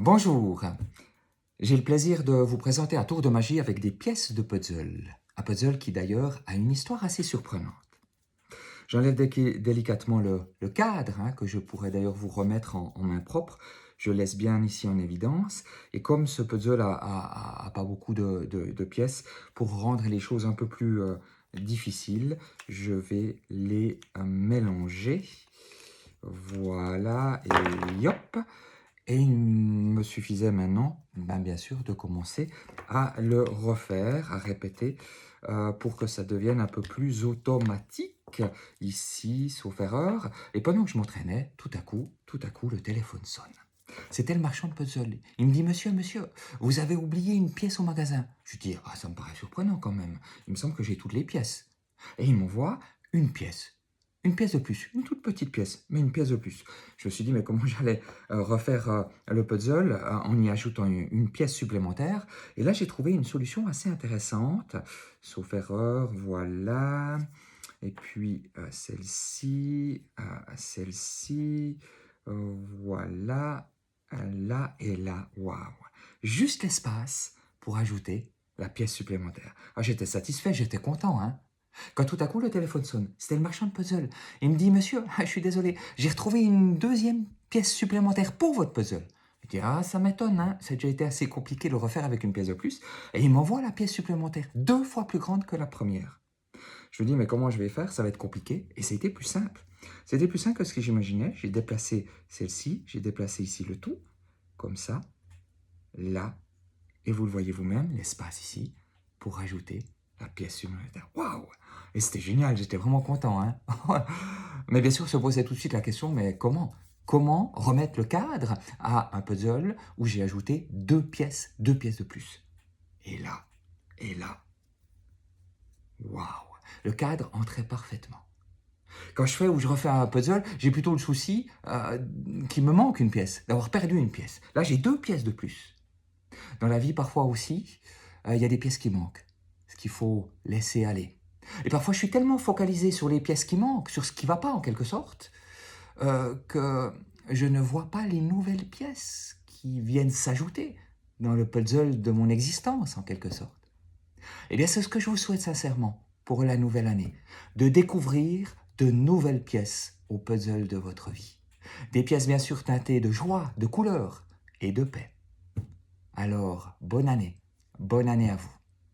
Bonjour, j'ai le plaisir de vous présenter un tour de magie avec des pièces de puzzle. Un puzzle qui d'ailleurs a une histoire assez surprenante. J'enlève délicatement le cadre, que je pourrais d'ailleurs vous remettre en main propre. Je laisse bien ici en évidence. Et comme ce puzzle a pas beaucoup de pièces, pour rendre les choses un peu plus difficiles, je vais les mélanger. Voilà, et hop. Et il me suffisait maintenant, bien sûr, de commencer à le refaire, à répéter, pour que ça devienne un peu plus automatique, ici, sauf erreur. Et pendant que je m'entraînais, tout à coup, le téléphone sonne. C'était le marchand de puzzle. Il me dit, monsieur, vous avez oublié une pièce au magasin. Je lui dis, ah, ça me paraît surprenant quand même. Il me semble que j'ai toutes les pièces. Et il m'envoie une pièce. Une pièce de plus, une toute petite pièce, mais une pièce de plus. Je me suis dit, mais comment j'allais refaire le puzzle en y ajoutant une pièce supplémentaire. Et là, j'ai trouvé une solution assez intéressante, sauf erreur, voilà. Et puis celle-ci, voilà, là et là, waouh. Juste l'espace pour ajouter la pièce supplémentaire. Ah, j'étais satisfait, j'étais content, hein. Quand tout à coup le téléphone sonne, c'était le marchand de puzzle. Il me dit, monsieur, je suis désolé, j'ai retrouvé une deuxième pièce supplémentaire pour votre puzzle. Je dis, ah, ça m'étonne, hein, ça a déjà été assez compliqué de le refaire avec une pièce de plus. Et il m'envoie la pièce supplémentaire, 2 fois plus grande que la première. Je me dis, mais comment je vais faire? Ça va être compliqué. Et c'était plus simple. C'était plus simple que ce que j'imaginais. J'ai déplacé celle-ci, j'ai déplacé ici le tout, comme ça, là, et vous le voyez vous-même, l'espace ici, pour ajouter la pièce supplémentaire. Waouh! Et c'était génial, j'étais vraiment content, hein. Mais bien sûr, se posait tout de suite la question, mais comment? Comment remettre le cadre à un puzzle où j'ai ajouté 2 pièces de plus? Et là, waouh! Le cadre entrait parfaitement. Quand je fais ou je refais un puzzle, j'ai plutôt le souci qu'il me manque une pièce, d'avoir perdu une pièce. Là, j'ai 2 pièces de plus. Dans la vie, parfois aussi, il y a des pièces qui manquent, ce qu'il faut laisser aller. Et parfois, je suis tellement focalisé sur les pièces qui manquent, sur ce qui ne va pas en quelque sorte, que je ne vois pas les nouvelles pièces qui viennent s'ajouter dans le puzzle de mon existence en quelque sorte. Eh bien, c'est ce que je vous souhaite sincèrement pour la nouvelle année, de découvrir de nouvelles pièces au puzzle de votre vie. Des pièces bien sûr teintées de joie, de couleur et de paix. Alors, bonne année à vous.